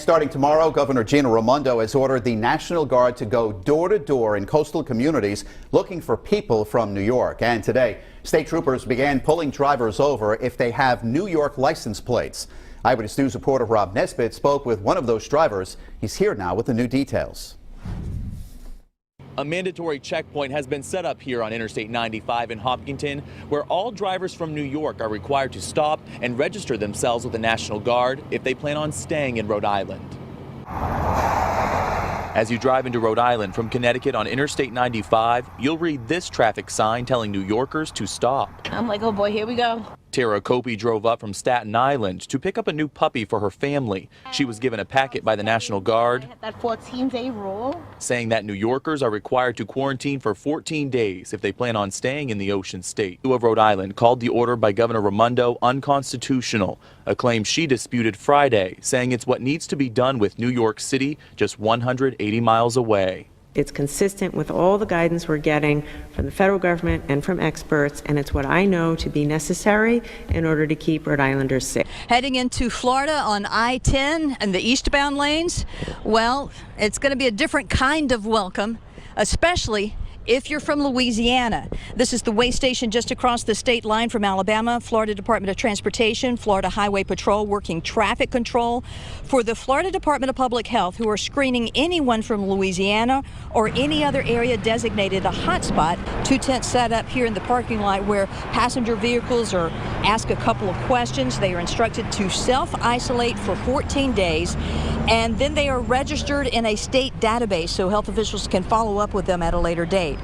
starting tomorrow, Governor Gina Raimondo has ordered the National Guard to go door to door in coastal communities looking for people from New York. And today, state troopers began pulling drivers over if they have New York license plates. Eyewitness News reporter Rob Nesbitt spoke with one of those drivers. He's here now with the new details. A mandatory checkpoint has been set up here on Interstate 95 in Hopkinton, where all drivers from New York are required to stop and register themselves with the National Guard if they plan on staying in Rhode Island. As you drive into Rhode Island from Connecticut on Interstate 95, you'll read this traffic sign telling New Yorkers to stop. I'm like, oh boy, here we go. Tara Copey drove up from Staten Island to pick up a new puppy for her family. She was given a packet by the National Guard That 14-day rule, saying that New Yorkers are required to quarantine for 14 days if they plan on staying in the Ocean State. of Rhode Island called the order by Governor Raimondo unconstitutional, a claim she disputed Friday, saying it's what needs to be done with New York City just 180 miles away. It's consistent with all the guidance we're getting from the federal government and from experts, and it's what I know to be necessary in order to keep Rhode Islanders safe. Heading into Florida on I-10 and the eastbound lanes, well, it's going to be a different kind of welcome, especially if you're from Louisiana. This is the way station just across the state line from Alabama. Florida Department of Transportation, Florida Highway Patrol working traffic control for the Florida Department of Public Health, who are screening anyone from Louisiana or any other area designated a hotspot. Two tents set up here in the parking lot where passenger vehicles are asked a couple of questions. They are instructed to self-isolate for 14 days, and then they are registered in a state database so health officials can follow up with them at a later date.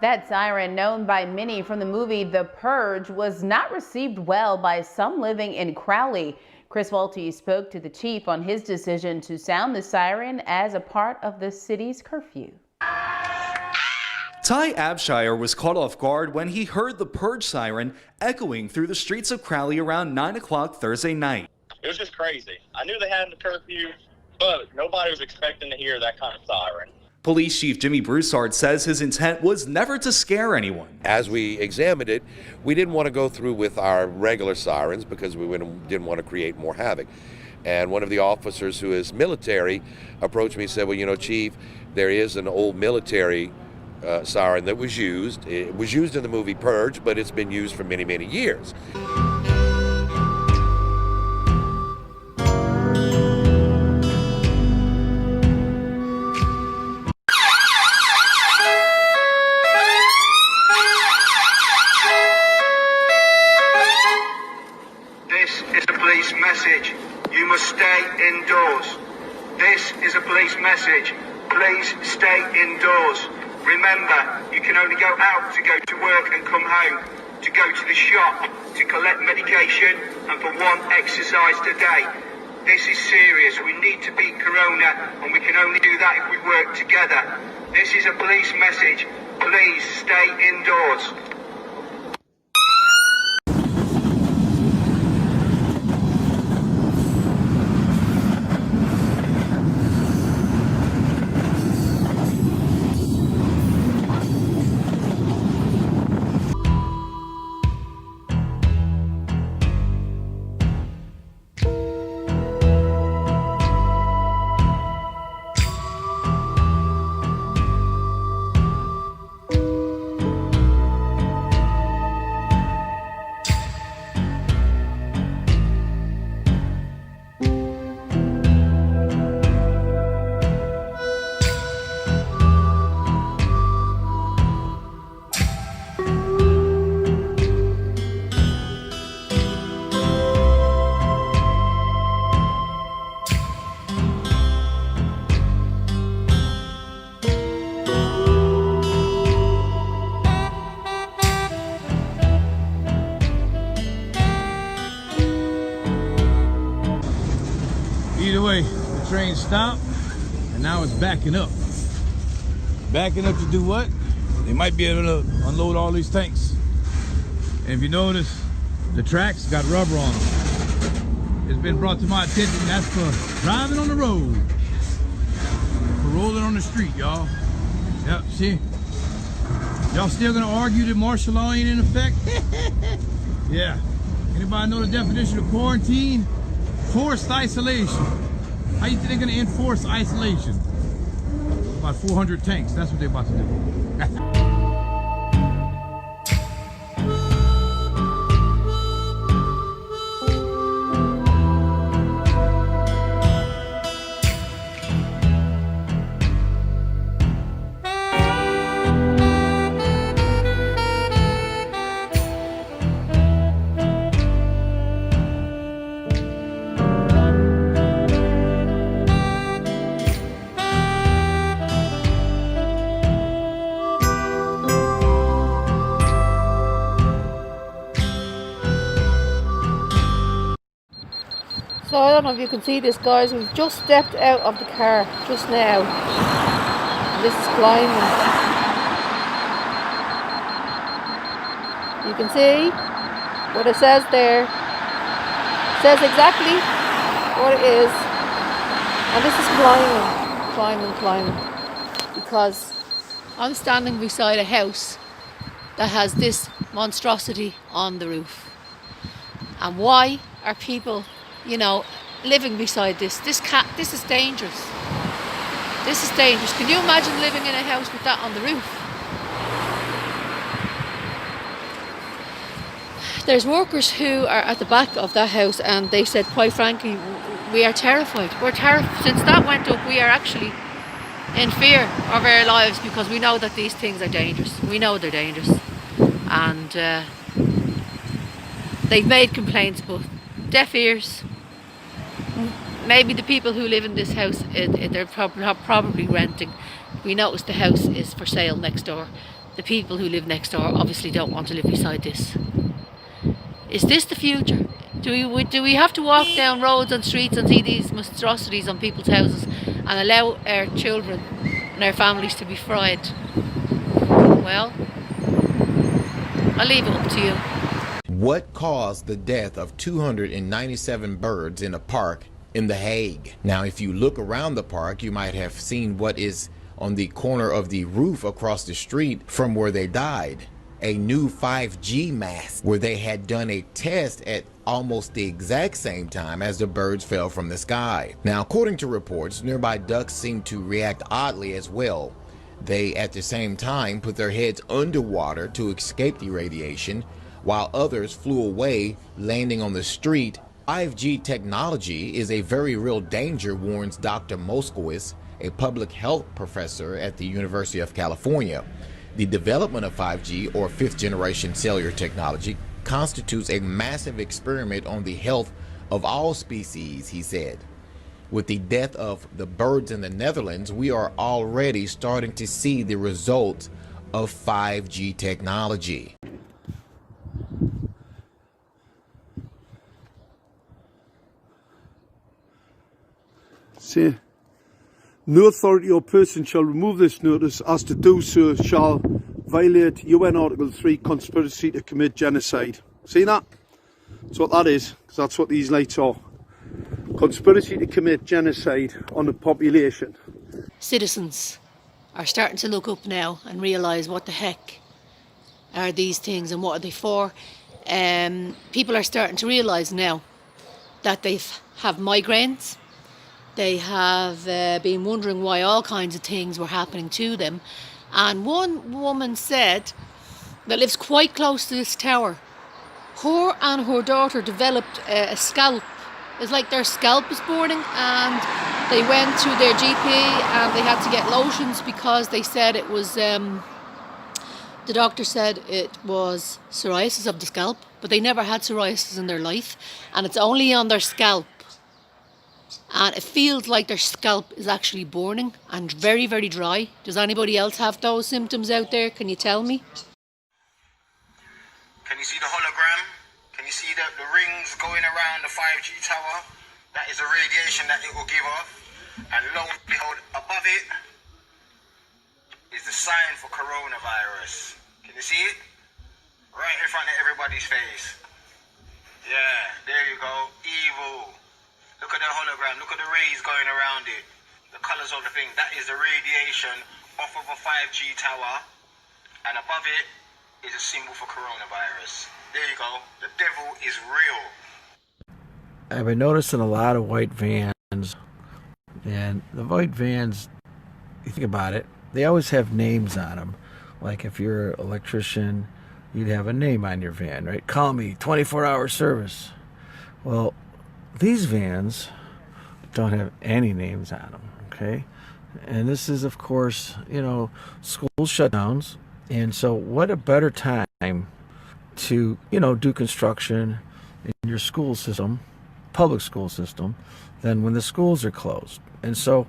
that siren, known by many from the movie The Purge, was not received well by some living in Crowley. Chris Walty spoke to the chief on his decision to sound the siren as a part of the city's curfew. Ty Abshire was caught off guard when he heard the Purge siren echoing through the streets of Crowley around 9 o'clock Thursday night. It was just crazy. I knew they had the curfew, but nobody was expecting to hear that kind of siren. Police Chief Jimmy Broussard says his intent was never to scare anyone. As we examined it, we didn't want to go through with our regular sirens because we didn't want to create more havoc. And one of the officers who is military approached me and said, well, you know, Chief, there is an old military siren that was used. It was used in the movie Purge, but it's been used for many, many years. This is a police message. You must stay indoors. This is a police message. Please stay indoors. Remember, you can only go out to go to work and come home, to go to the shop, to collect medication, and for one exercise today. This is serious. We need to beat Corona, and we can only do that if we work together. This is a police message. Please stay indoors. Either way, the train stopped, and now it's backing up. Backing up to do what? They might be able to unload all these tanks. And if you notice, the tracks got rubber on them. It's been brought to my attention that's for driving on the road. For rolling on the street, y'all. Yep, see? Y'all still gonna argue that martial law ain't in effect? Yeah. Anybody know the definition of quarantine? Forced isolation. How you think they're gonna enforce isolation? About 400 tanks, that's what they're about to do. So I don't know if you can see this, guys. We've just stepped out of the car just now. This is climbing. You can see what it says there. It says exactly what it is. And this is climbing. Because I'm standing beside a house that has this monstrosity on the roof. And why are people, you know, living beside this? This is dangerous. This is dangerous. Can you imagine living in a house with that on the roof? There's workers who are at the back of that house, and they said, quite frankly, we are terrified. We're terrified. Since that went up, we are actually in fear of our lives, because we know that these things are dangerous. We know they're dangerous. And they've made complaints, but deaf ears. Maybe the people who live in this house, they're probably renting. We noticed the house is for sale next door. The people who live next door obviously don't want to live beside this. Is this the future? Do we have to walk down roads and streets and see these monstrosities on people's houses and allow our children and our families to be fried? Well, I'll leave it up to you. What caused the death of 297 birds in a park in The Hague? Now, if you look around the park, you might have seen what is on the corner of the roof across the street from where they died. A new 5G mast where they had done a test at almost the exact same time as the birds fell from the sky. Now, according to reports, nearby ducks seemed to react oddly as well. They, at the same time, put their heads underwater to escape the radiation, while others flew away, landing on the street. 5G technology is a very real danger, warns Dr. Moskowitz, a public health professor at the University of California. The development of 5G, or fifth generation cellular technology, constitutes a massive experiment on the health of all species, he said. With the death of the birds in the Netherlands, we are already starting to see the results of 5G technology. See, no authority or person shall remove this notice, as to do so shall violate UN Article 3, conspiracy to commit genocide. See that? That's what that is, because that's what these lights are. Conspiracy to commit genocide on the population. Citizens are starting to look up now and realise what the heck are these things and what are they for. People are starting to realise now that they have migraines. They have been wondering why all kinds of things were happening to them. And one woman said, that lives quite close to this tower, her and her daughter developed a scalp. It's like their scalp was burning, and they went to their GP and they had to get lotions because they said it was, the doctor said it was psoriasis of the scalp, but they never had psoriasis in their life, and it's only on their scalp. And it feels like their scalp is actually burning and very, very dry. Does anybody else have those symptoms out there? Can you tell me? Can you see the hologram? Can you see the rings going around the 5G tower? That is the radiation that it will give off. And lo and behold, above it is the sign for coronavirus. Can you see it? Right in front of everybody's face. Yeah, there you go. Evil. Look at the hologram. Look at the rays going around it. The colors of the thing. That is the radiation off of a 5G tower. and above it is a symbol for coronavirus. There you go. The devil is real. I've been noticing a lot of white vans, and the white vans, you think about it, they always have names on them. Like if you're an electrician, you'd have a name on your van, right? Call me, 24-hour service. Well, these vans don't have any names on them, okay? And this is, of course, school shutdowns. And so what a better time to, do construction in your school system, public school system, than when the schools are closed. And so,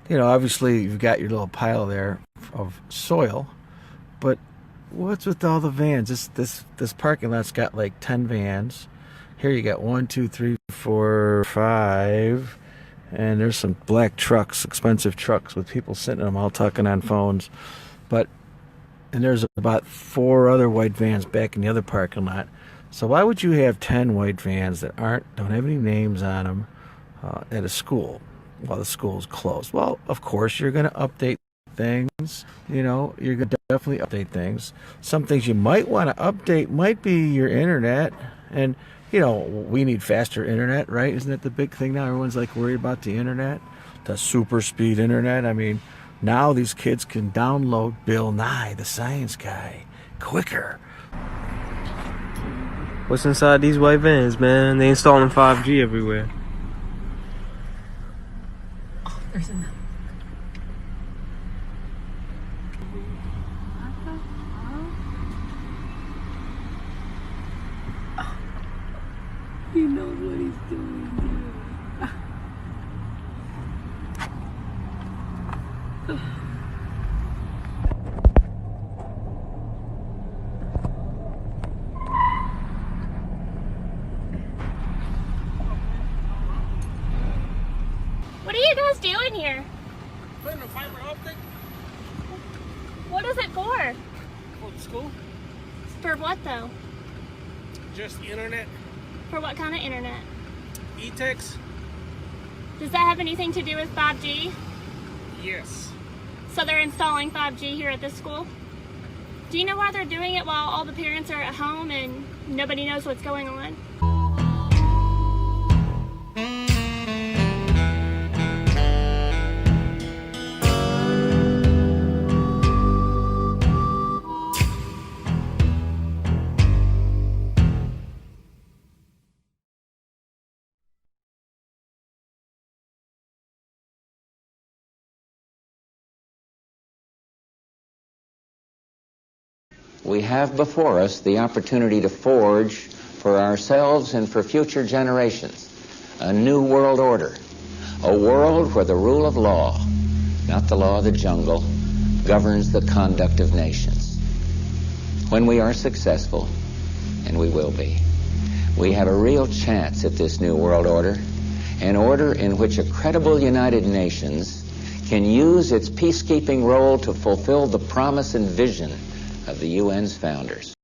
obviously you've got your little pile there of soil, but what's with all the vans? This parking lot's got like 10 vans. Here you got 1, 2, 3, 4, 5, and there's some black trucks, expensive trucks with people sitting in them all talking on phones. And there's about 4 other white vans back in the other parking lot. So why would you have 10 white vans that don't have any names on them at a school while the school's closed? Well, of course, you're going to update things. You're going to definitely update things. Some things you might want to update might be your internet. And, we need faster internet, right? Isn't that the big thing now? Everyone's like worried about the internet, the super speed internet. I mean, now these kids can download Bill Nye, the Science Guy, quicker. What's inside these white vans, man? They installing 5G everywhere. Oh, there's another. He knows what he's doing. What are you guys doing here? Putting a fiber optic. What is it for? For the school. For what though? Just internet. For what kind of internet? E-text. Does that have anything to do with 5G? Yes. So they're installing 5G here at this school? Do you know why they're doing it while all the parents are at home and nobody knows what's going on? We have before us the opportunity to forge for ourselves and for future generations a new world order, a world where the rule of law, not the law of the jungle, governs the conduct of nations. When we are successful, and we will be, we have a real chance at this new world order, an order in which a credible United Nations can use its peacekeeping role to fulfill the promise and vision of the UN's founders.